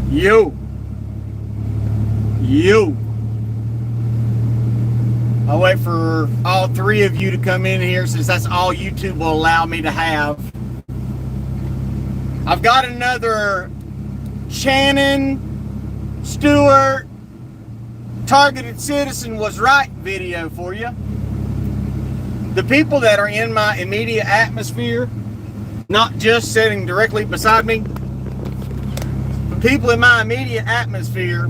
You. I'll wait for all three of you to come in here since that's all YouTube will allow me to have. I've got another Shannon Stewart Targeted Citizen was right video for you. The people that are in my immediate atmosphere, not just sitting directly beside me, the people in my immediate atmosphere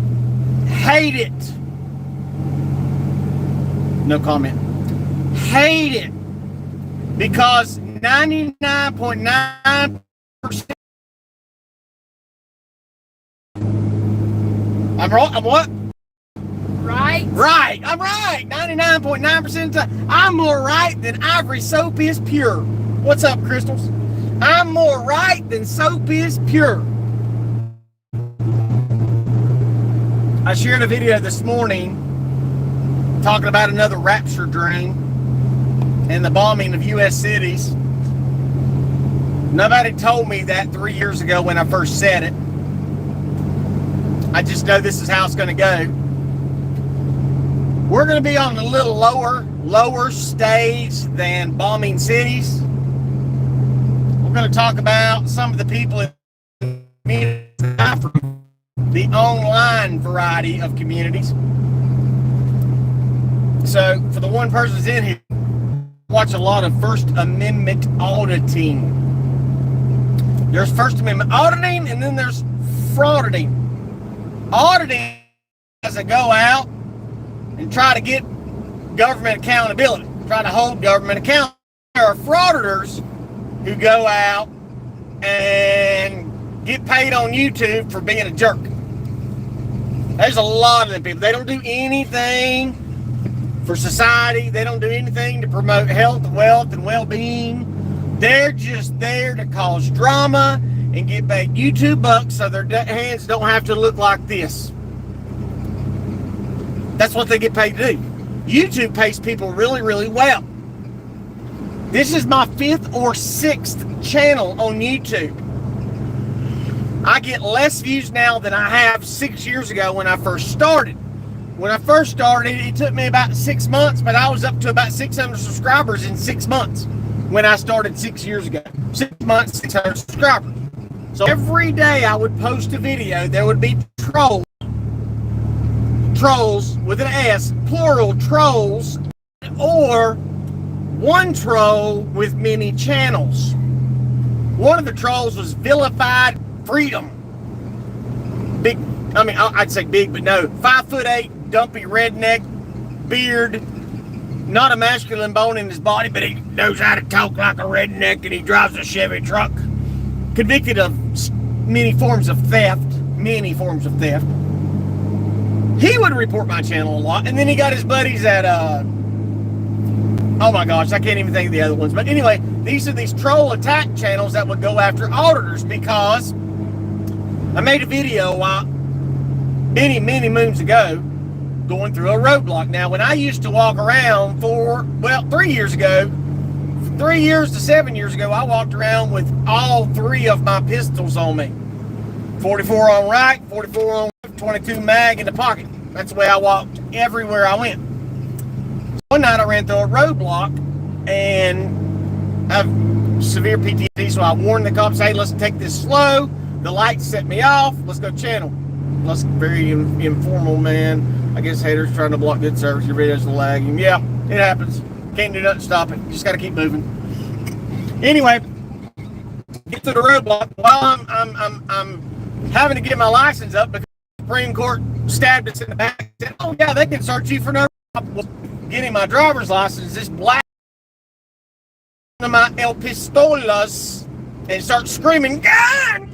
hate it. No comment. Hate it because 99.9%. I'm wrong. I'm what? Right. Right. I'm right. 99.9% of the time. I'm more right than Ivory soap is pure. What's up, Crystals? I'm more right than soap is pure. I shared a video this morning talking about another rapture dream and the bombing of U.S. cities. Nobody told me that 3 years ago when I first said it. I just know this is how it's going to go. We're going to be on a little lower stage than bombing cities. We're going to talk about some of the people in the online variety of communities. So, for the one person who's in here, watch a lot of First Amendment auditing. There's First Amendment auditing, and then there's frauditing. Auditing is a go out and try to get government accountability, try to hold government accountable. There are frauditors who go out and get paid on YouTube for being a jerk. There's a lot of them people. They don't do anything for society. They don't do anything to promote health, wealth, and well-being. They're just there to cause drama and get paid YouTube bucks so their hands don't have to look like this. That's what they get paid to do. YouTube pays people really, really well. This is my 5th or 6th channel on YouTube. I get less views now than I have 6 years ago when I first started. When I first started, it took me about 6 months, but I was up to about 600 subscribers in 6 months when I started 6 years ago. 6 months, 600 subscribers. So every day I would post a video, there would be trolls with an S, plural trolls, or one troll with many channels. One of the trolls was Vilified Freedom. Big, I mean, I'd say big, but no. 5'8", dumpy redneck, beard, not a masculine bone in his body, but he knows how to talk like a redneck, and he drives a Chevy truck. Convicted of many forms of theft. He would report my channel a lot, and then he got his buddies at, oh my gosh, I can't even think of the other ones. But anyway, these are these troll attack channels that would go after auditors because I made a video many moons ago going through a roadblock. Now, when I used to walk around 3 years ago, 3 years to 7 years ago, I walked around with all 3 of my pistols on me. 44 on right, 44 on left, 22 mag in the pocket. That's the way I walked everywhere I went. One night I ran through a roadblock and I have severe PTSD, so I warned the cops, hey, let's take this slow. The lights set me off. Let's go channel. That's very informal, man. I guess haters trying to block good service. Your videos are lagging. Yeah, it happens. Can't do nothing to stop it. Just got to keep moving. Anyway, get to the roadblock. While I'm having to get my license up because the Supreme Court stabbed us in the back. Said, oh yeah, they can search you for no getting my driver's license. This black one of my El Pistolas and start screaming, gun,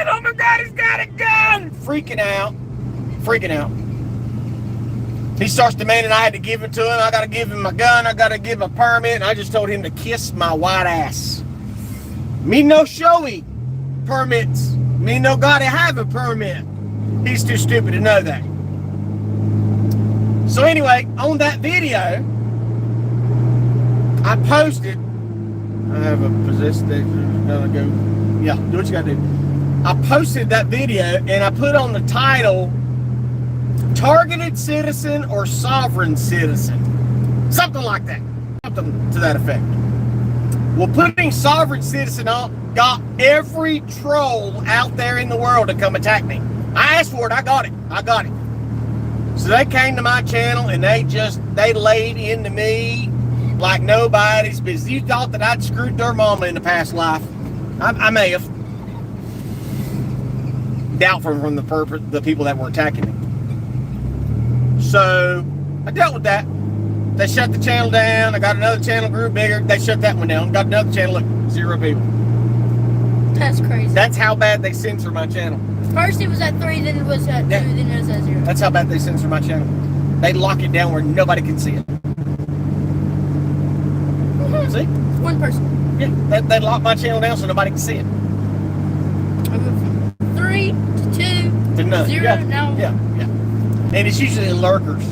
oh my God, he's got a gun. Freaking out. He starts demanding I had to give it to him. I got to give him my gun. I got to give him a permit. And I just told him to kiss my white ass. Me no showy permits. Me no gotta have a permit. He's too stupid to know that. So anyway, on that video, I posted, I have a possessed, gotta go, yeah, do what you gotta do. I posted that video and I put on the title, Targeted Citizen or Sovereign Citizen. Something like that. Something to that effect. Well, putting Sovereign Citizen on got every troll out there in the world to come attack me. I asked for it. I got it. So they came to my channel and they laid into me like nobody's business. You thought that I'd screwed their mama in the past life. I may have. Doubtful from the people that were attacking me. So I dealt with that. They shut the channel down. I got another channel, grew bigger. They shut that one down. Got another channel, look, 0 people. That's crazy. That's how bad they censor my channel. First it was at 3, then it was at 2, then it was at 0. That's how bad they censor my channel. They lock it down where nobody can see it. See? One person. Yeah, they lock my channel down so nobody can see it. I moved from 3 to 2 To none. 0 Yeah. now. Yeah. And it's usually lurkers.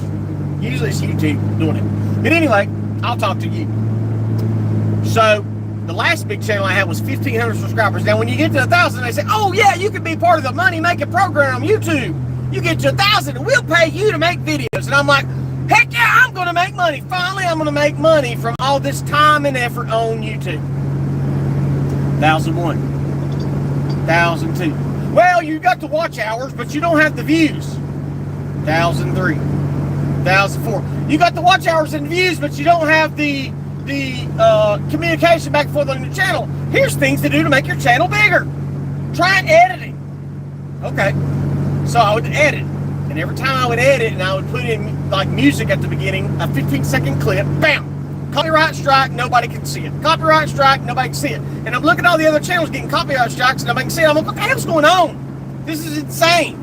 Usually it's YouTube doing it. But anyway, I'll talk to you. So, the last big channel I had was 1,500 subscribers. Now, when you get to 1,000, they say, oh yeah, you can be part of the money-making program on YouTube. You get to 1,000 and we'll pay you to make videos. And I'm like, heck yeah, I'm going to make money. Finally, I'm going to make money from all this time and effort on YouTube. 1,001. 1,002. Well, you got the watch hours, but you don't have the views. 1,003. 1,004. You got the watch hours and views, but you don't have the communication back and forth on your channel. Here's things to do to make your channel bigger. Try editing. Okay. So I would edit. And every time I would edit and I would put in like music at the beginning, a 15-second clip, bam! Copyright strike, nobody can see it. Copyright strike, nobody can see it. And I'm looking at all the other channels getting copyright strikes and nobody can see it. I'm like, what the hell's going on? This is insane.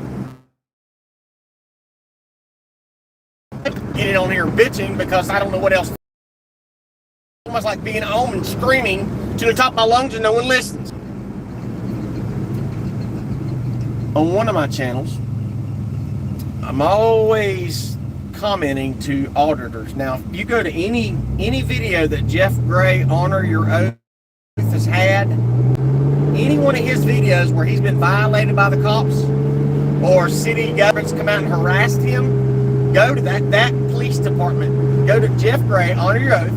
Get it on here bitching because I don't know what else. Almost like being home and screaming to the top of my lungs and no one listens. On one of my channels, I'm always commenting to auditors. Now, if you go to any video that Jeff Gray, Honor Your Oath, has had, any one of his videos where he's been violated by the cops or city governments come out and harassed him, go to that police department. Go to Jeff Gray, Honor Your Oath.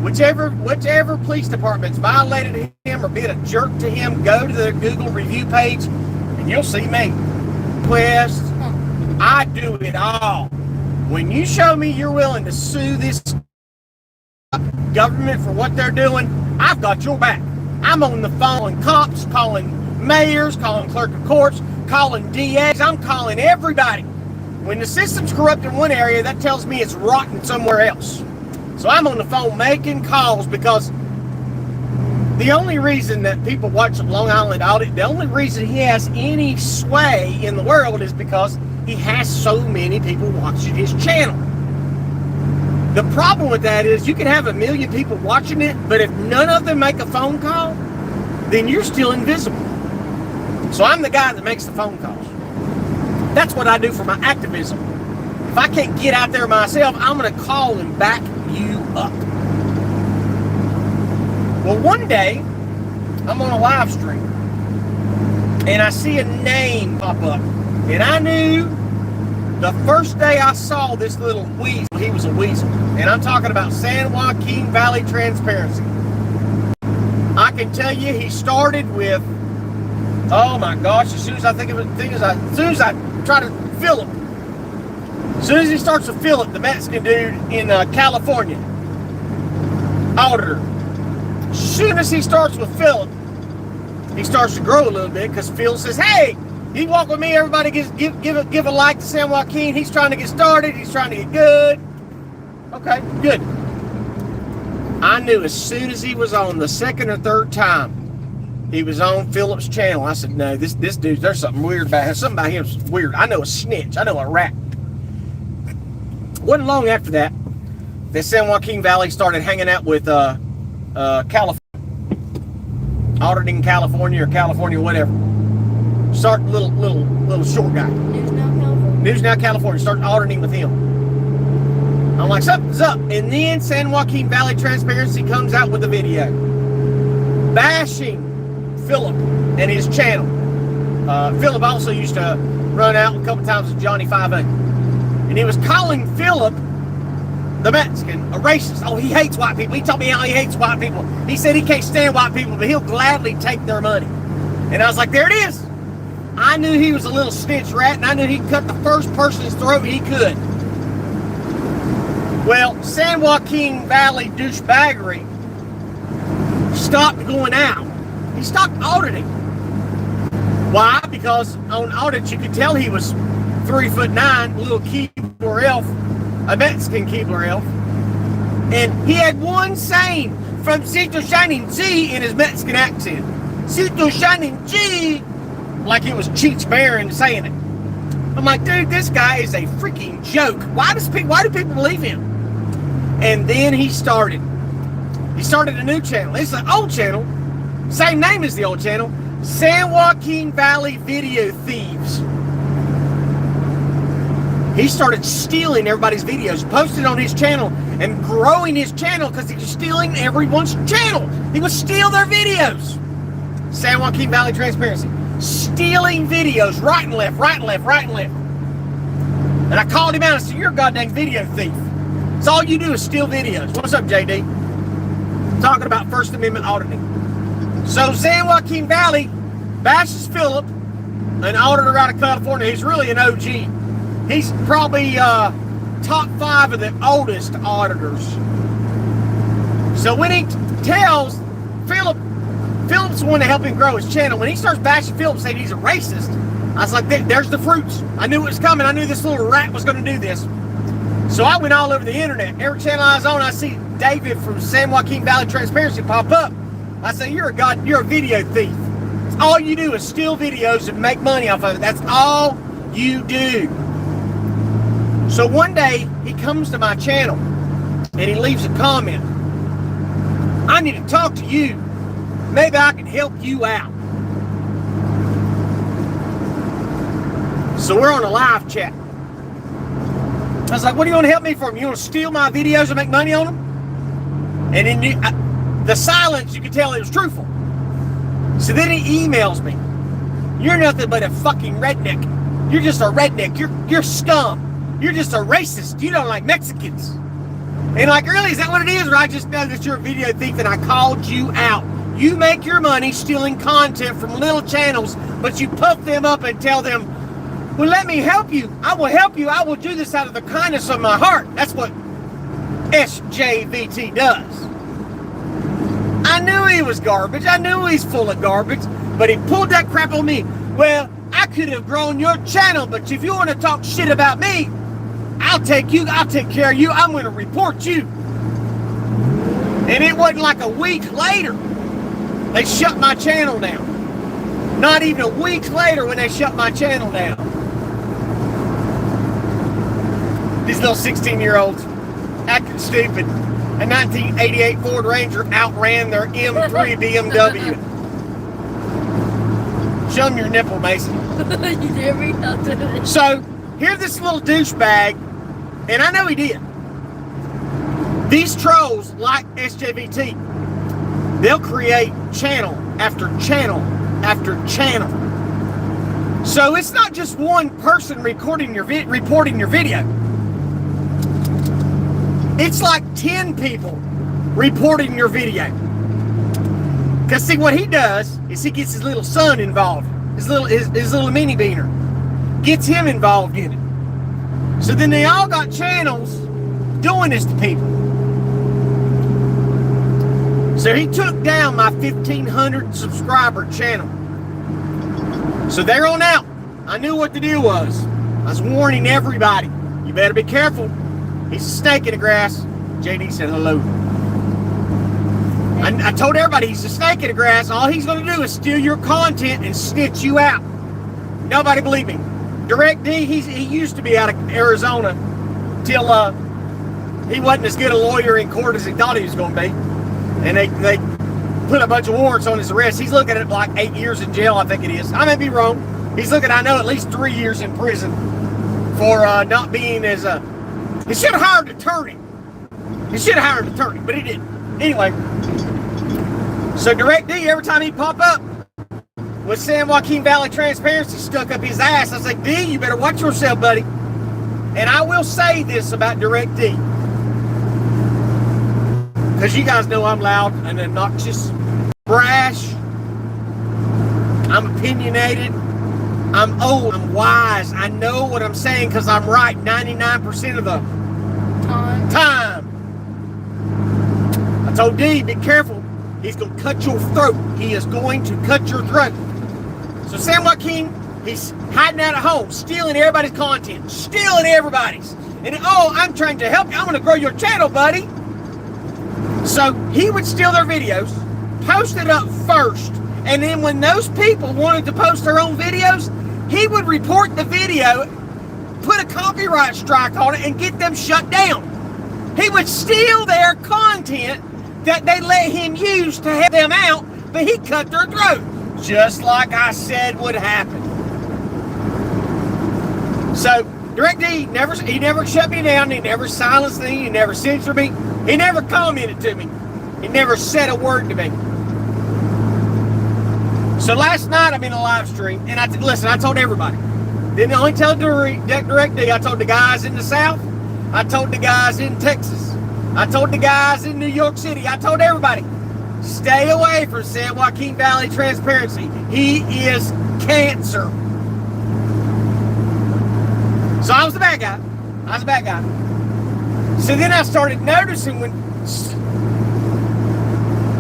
Whichever police department's violated him or been a jerk to him, go to the Google review page and you'll see me. Quest, I do it all. When you show me you're willing to sue this government for what they're doing, I've got your back. I'm on the phone calling cops, calling mayors, calling clerk of courts, calling DAs. I'm calling everybody. When the system's corrupt in one area, that tells me it's rotten somewhere else. So I'm on the phone making calls because the only reason that people watch Long Island Audit, the only reason he has any sway in the world is because he has so many people watching his channel. The problem with that is you can have 1 million people watching it, but if none of them make a phone call, then you're still invisible. So I'm the guy that makes the phone calls. That's what I do for my activism. If I can't get out there myself, I'm going to call and back you up. Well, one day, I'm on a live stream, and I see a name pop up. And I knew the first day I saw this little weasel, he was a weasel. And I'm talking about San Joaquin Valley Transperancy. I can tell you he started with, oh my gosh, as soon as I think of it, as soon as I try to Philip. As soon as he starts with Philip, the Mexican dude in California, Auditor. As soon as he starts with Philip, he starts to grow a little bit because Phil says, hey, you walk with me, everybody give a like to San Joaquin. He's trying to get started. He's trying to get good. Okay, good. I knew as soon as he was on the second or third time he was on Philip's channel, I said, no, this dude, there's something weird about him. Something about him's weird. I know a snitch. I know a rat. Wasn't long after that San Joaquin Valley started hanging out with California, auditing California or California, whatever. Start little short guy. News Now California. Start auditing with him. I'm like, something's up. And then San Joaquin Valley Transperancy comes out with a video bashing Philip and his channel. Philip also used to run out a couple times with Johnny 5A. And he was calling Philip, the Mexican, a racist. Oh, he hates white people. He told me how he hates white people. He said he can't stand white people, but he'll gladly take their money. And I was like, there it is. I knew he was a little snitch rat, and I knew he'd cut the first person's throat he could. Well, San Joaquin Valley douchebaggery stopped going out. He stopped auditing. Why? Because on audits you could tell he was 3'9", little Keebler elf, a Mexican Keebler elf. And he had one saying from Cito Shining G in his Mexican accent. Cito Shining G, like it was Cheech Marin saying it. I'm like, dude, this guy is a freaking joke. Why do people believe him? And then he started a new channel. It's an old channel, same name as the old channel, San Joaquin Valley Video Thieves. He started stealing everybody's videos, posted on his channel, and growing his channel because he was stealing everyone's channel. He would steal their videos. San Joaquin Valley Transperancy. Stealing videos right and left, right and left, right and left. And I called him out and said, you're a goddamn video thief. So all you do is steal videos. What's up, JD? Talking about First Amendment auditing. So San Joaquin Valley bashes Philip, an auditor out of California. He's really an OG. He's probably top 5 of the oldest auditors. So when he tells Philip's the one to help him grow his channel. When he starts bashing Philip, saying he's a racist, I was like, there's the fruits. I knew it was coming. I knew this little rat was going to do this. So I went all over the internet. Every channel I was on, I see David from San Joaquin Valley Transparency pop up. I say, you're a video thief. All you do is steal videos and make money off of it. That's all you do. So one day, he comes to my channel and he leaves a comment. I need to talk to you. Maybe I can help you out. So we're on a live chat. I was like, what do you want to help me for? You want to steal my videos and make money on them? And in the silence, you could tell it was truthful. So then he emails me. You're nothing but a fucking redneck. You're just a redneck. You're scum. You're just a racist. You don't like Mexicans. And like, really, is that what it is? Or I just know that you're a video thief and I called you out. You make your money stealing content from little channels, but you puff them up and tell them, well, let me help you. I will help you. I will do this out of the kindness of my heart. That's what SJVT does. I knew he was garbage. I knew he's full of garbage, but he pulled that crap on me. Well, I could have grown your channel, but if you want to talk shit about me, I'll take care of you. I'm going to report you. And it wasn't like a week later, they shut my channel down. Not even a week later when they shut my channel down. These little 16-year-olds acting stupid. A 1988 Ford Ranger outran their M3 BMW. Show them your nipple, Mason. You dare me not do it. So, here's this little douchebag, and I know he did. These trolls, like SJVT, they'll create channel after channel after channel. So it's not just one person reporting your video. It's like 10 people reporting your video. Because see, what he does is he gets his little son involved. His little mini beaner. Gets him involved in it. So then they all got channels doing this to people. So he took down my 1,500 subscriber channel. So there on out, I knew what the deal was. I was warning everybody. You better be careful. He's a snake in the grass. JD said hello. I told everybody he's a snake in the grass. All he's going to do is steal your content and snitch you out. Nobody believed me. Direct D, he used to be out of Arizona till he wasn't as good a lawyer in court as he thought he was going to be. And they put a bunch of warrants on his arrest. He's looking at like 8 years in jail, I think it is. I may be wrong. He's looking, I know, at least 3 years in prison for not being as a... He should have hired an attorney. But he didn't. Anyway, so Direct D, every time he'd pop up, with San Joaquin Valley Transperancy stuck up his ass. I was like, D, you better watch yourself, buddy. And I will say this about Direct D, because you guys know I'm loud and obnoxious, brash, I'm opinionated, I'm old, I'm wise. I know what I'm saying because I'm right 99% of the time. I told D, be careful. He's going to cut your throat. He is going to cut your throat. So San Joaquin, he's hiding out at home, stealing everybody's content, stealing everybody's. And, oh, I'm trying to help you. I'm going to grow your channel, buddy. So he would steal their videos, post it up first, and then when those people wanted to post their own videos, he would report the video, put a copyright strike on it, and get them shut down. He would steal their content that they let him use to help them out, but he cut their throat, just like I said would happen. So Direct D, he never shut me down, he never silenced me, he never censored me, he never commented to me, he never said a word to me. So last night I'm in a live stream, and I told everybody. Didn't only tell Direct D, I told the guys in the South, I told the guys in Texas, I told the guys in New York City, I told everybody, stay away from San Joaquin Valley Transperancy. He is cancer. So I was the bad guy. So then I started noticing when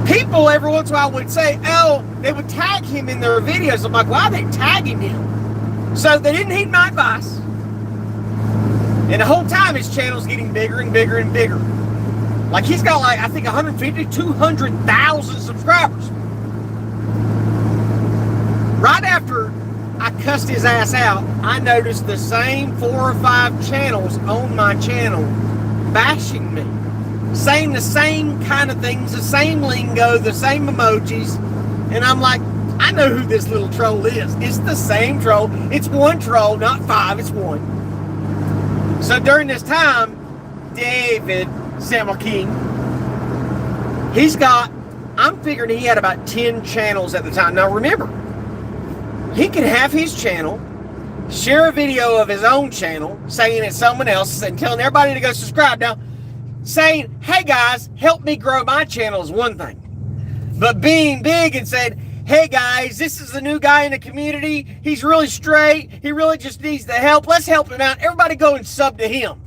people every once in a while would say, oh, they would tag him in their videos. I'm like, why are they tagging him? So they didn't heed my advice. And the whole time his channel's getting bigger and bigger and bigger. Like he's got like, I think 150, 200,000 subscribers. Right after I cussed his ass out, I noticed the same 4 or 5 channels on my channel bashing me. Saying the same kind of things, the same lingo, the same emojis. And I'm like, I know who this little troll is. It's the same troll. It's one troll, not 5, it's 1. So during this time, David San Joaquin, I'm figuring he had about 10 channels at the time. Now remember, he can have his channel, share a video of his own channel, saying it's someone else's and telling everybody to go subscribe. Now, saying, hey guys, help me grow my channel is one thing. But being big and said, hey guys, this is the new guy in the community. He's really straight. He really just needs the help. Let's help him out. Everybody go and sub to him.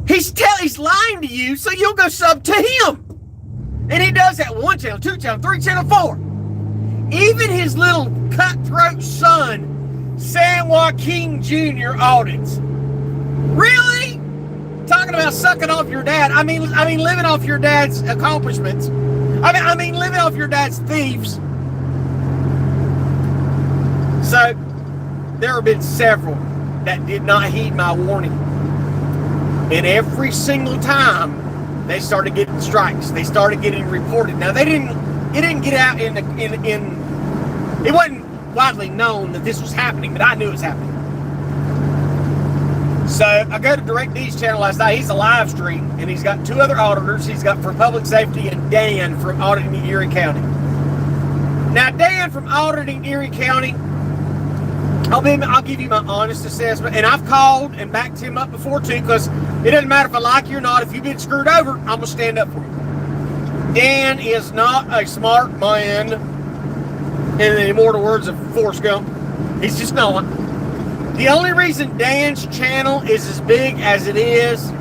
He's lying to you, so you'll go sub to him. And he does that 1 channel, 2 channel, 3 channel, 4. Even his little cutthroat son, San Joaquin Jr. audits. Really? Talking about sucking off your dad. I mean living off your dad's accomplishments. I mean living off your dad's thieves. So there have been several that did not heed my warning. And every single time they started getting strikes, they started getting reported. Now it didn't get out it wasn't widely known that this was happening, but I knew it was happening. So I go to Direct D's channel last night. He's a live stream, and he's got 2 other auditors. He's got for public safety and Dan from auditing Erie County. Now Dan from auditing Erie County, I'll give you my honest assessment, and I've called and backed him up before too, because it doesn't matter if I like you or not. If you've been screwed over, I'm gonna stand up for you. Dan is not a smart man, in the immortal words of Forrest Gump. He's just not. The only reason Dan's channel is as big as it is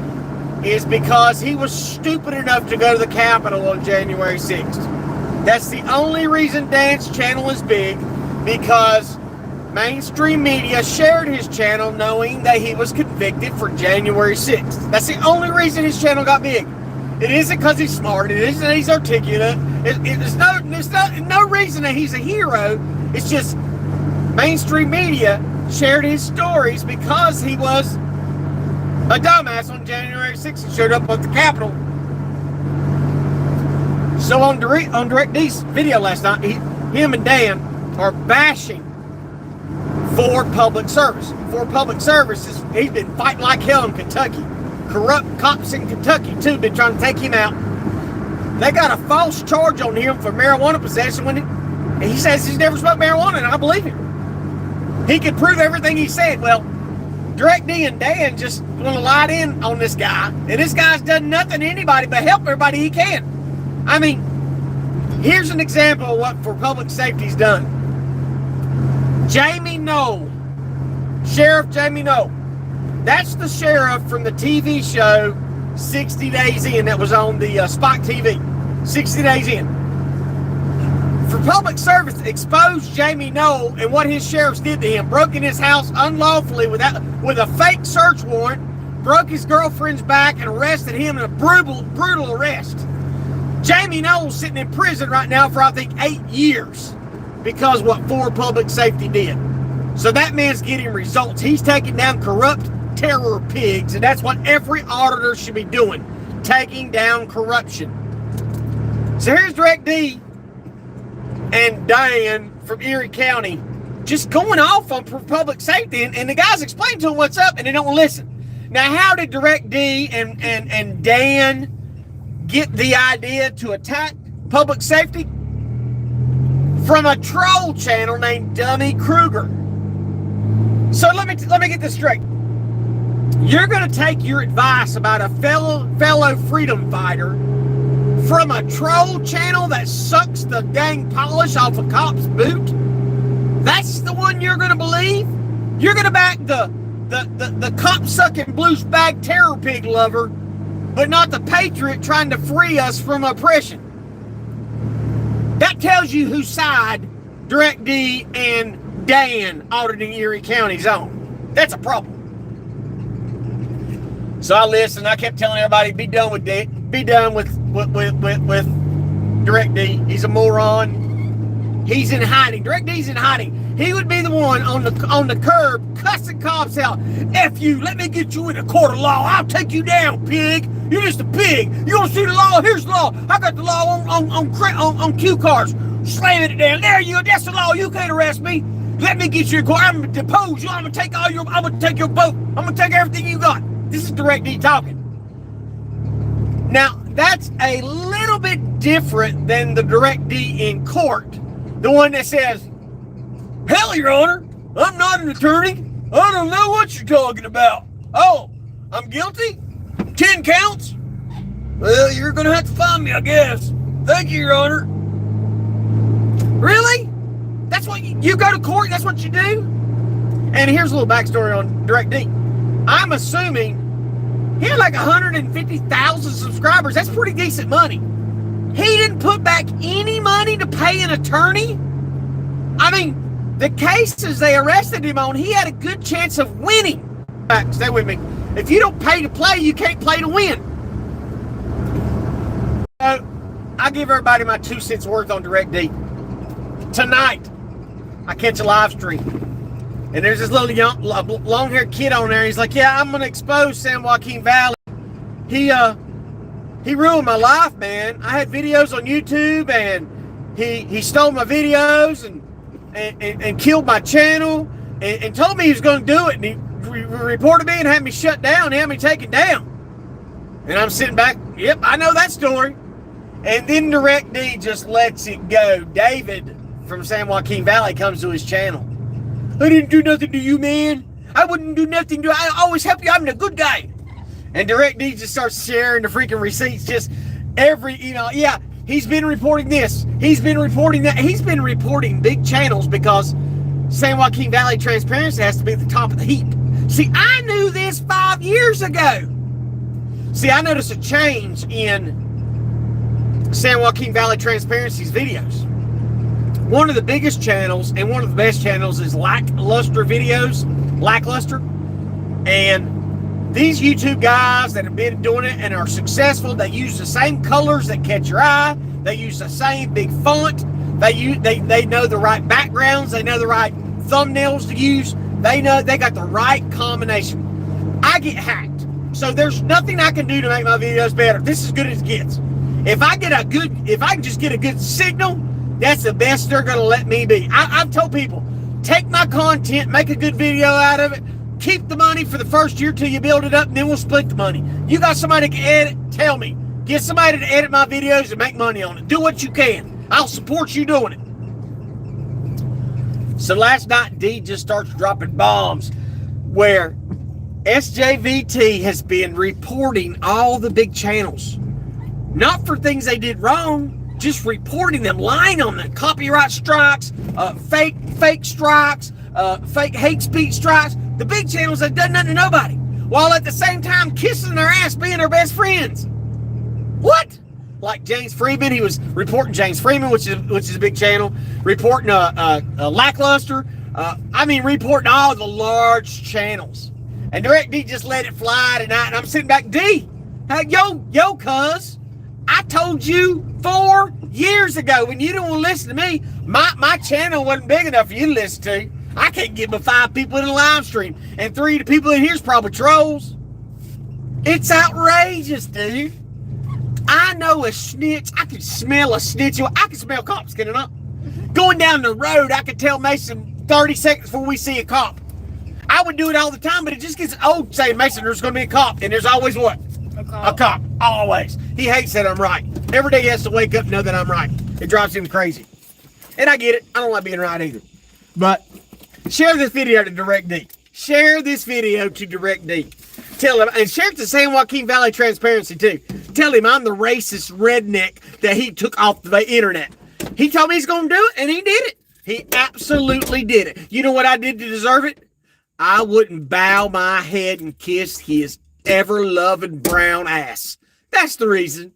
because he was stupid enough to go to the Capitol on January 6th. That's the only reason Dan's channel is big, because mainstream media shared his channel knowing that he was convicted for January 6th. That's the only reason his channel got big. It isn't because he's smart. It isn't that he's articulate. There's no reason that he's a hero. It's just mainstream media shared his stories because he was a dumbass on January 6th and showed up at the Capitol. So on Direct D's video last night, him and Dan are bashing for public service. For public services, he's been fighting like hell in Kentucky. Corrupt cops in Kentucky, too, been trying to take him out. They got a false charge on him for marijuana possession when And he says he's never smoked marijuana, and I believe him. He could prove everything he said. Well, Direct D and Dan just want to light in on this guy, and this guy's done nothing to anybody but help everybody he can. I mean, here's an example of what for public safety's done. Jamie Knoll, Sheriff Jamie Knoll. That's the sheriff from the TV show 60 Days In that was on the Spot TV. 60 Days In. For public service, exposed Jamie Knoll and what his sheriffs did to him. Broke in his house unlawfully with a fake search warrant. Broke his girlfriend's back and arrested him in a brutal arrest. Jamie Knoll's sitting in prison right now for, I think, 8 years because what for public safety did. So that man's getting results. He's taking down corrupt terror pigs, and that's what every auditor should be doing, taking down corruption. So here's Direct D and Dan from Erie County just going off on public safety, and the guys explain to them what's up, and they don't listen. Now, how did Direct D and Dan get the idea to attack public safety? From a troll channel named Dummy Kruger. So let me get this straight. You're going to take your advice about a fellow freedom fighter from a troll channel that sucks the dang polish off a cop's boot? That's the one you're going to believe? You're going to back the cop-sucking blues bag terror pig lover, but not the patriot trying to free us from oppression. That tells you whose side Direct D and Dan auditing Erie County's on. That's a problem. So I listened. I kept telling everybody, be done with Direct D. He's a moron. He's in hiding. Direct D's in hiding. He would be the one on the curb cussing cops out. F you, let me get you in a court of law. I'll take you down, pig. You're just a pig. You don't see the law? Here's the law. I got the law on cue cards. Slamming it down. There you go. That's the law. You can't arrest me. Let me get you in court. I'm gonna depose you. I'm gonna take your boat. I'm gonna take everything you got. This is Direct D talking. Now, that's a little bit different than the Direct D in court. The one that says, hell, Your Honor, I'm not an attorney. I don't know what you're talking about. Oh, I'm guilty? 10 counts? Well, you're going to have to find me, I guess. Thank you, Your Honor. Really? That's what you go to court? That's what you do? And here's a little backstory on Direct D. I'm assuming he had like 150,000 subscribers. That's pretty decent money. He didn't put back any money to pay an attorney. I mean, the cases they arrested him on, he had a good chance of winning. Stay with me. If you don't pay to play, you can't play to win. So, I give everybody my 2 cents worth on Direct D. Tonight, I catch a live stream. And there's this little young, long-haired kid on there. He's like, yeah, I'm going to expose San Joaquin Valley. He ruined my life, man. I had videos on YouTube, and he stole my videos and killed my channel and told me he was going to do it. And he reported me and had me shut down, had me taken down. And I'm sitting back, yep, I know that story. And then Direct D just lets it go. David from San Joaquin Valley comes to his channel. I didn't do nothing to you, man. I wouldn't do nothing to you. I always help you. I'm the good guy. And Direct D just starts sharing the freaking receipts. Just yeah, he's been reporting this. He's been reporting that. He's been reporting big channels because San Joaquin Valley Transperancy has to be at the top of the heap. See, I knew this 5 years ago. See, I noticed a change in San Joaquin Valley Transparency's videos. One of the biggest channels and one of the best channels is Lackluster Videos. Lackluster. And these YouTube guys that have been doing it and are successful, they use the same colors that catch your eye. They use the same big font. They know the right backgrounds. They know the right thumbnails to use. They got the right combination. I get hacked. So there's nothing I can do to make my videos better. This is as good as it gets. If I can just get a good signal, that's the best they're going to let me be. I've told people, take my content, make a good video out of it, keep the money for the first year till you build it up, and then we'll split the money. You got somebody that can edit, tell me. Get somebody to edit my videos and make money on it. Do what you can. I'll support you doing it. So last night, D just starts dropping bombs where SJVT has been reporting all the big channels. Not for things they did wrong, just reporting them, lying on them. Copyright strikes, fake strikes, fake hate speech strikes. The big channels have done nothing to nobody, while at the same time kissing their ass, being their best friends. What? Like James Freeman, he was reporting James Freeman, which is a big channel, reporting Lackluster. Reporting all the large channels. And DirectD just let it fly tonight, and I'm sitting back, D, yo, cuz, I told you 4 years ago when you didn't want to listen to me, my channel wasn't big enough for you to listen to. I can't get but 5 people in the live stream, and 3 of the people in here is probably trolls. It's outrageous, dude. I know a snitch. I can smell a snitch. I can smell cops getting up. Going down the road, I could tell Mason 30 seconds before we see a cop. I would do it all the time, but it just gets old saying, Mason, there's going to be a cop. And there's always what? A cop. Always. He hates that I'm right. Every day he has to wake up and know that I'm right. It drives him crazy. And I get it. I don't like being right either. But share this video to DirectD. Share this video to DirectD. Tell him, and share it to San Joaquin Valley Transperancy too. Tell him I'm the racist redneck that he took off the internet. He told me he's going to do it, and he did it. He absolutely did it. You know what I did to deserve it? I wouldn't bow my head and kiss his ever-loving brown ass. That's the reason.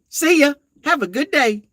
See ya. Have a good day.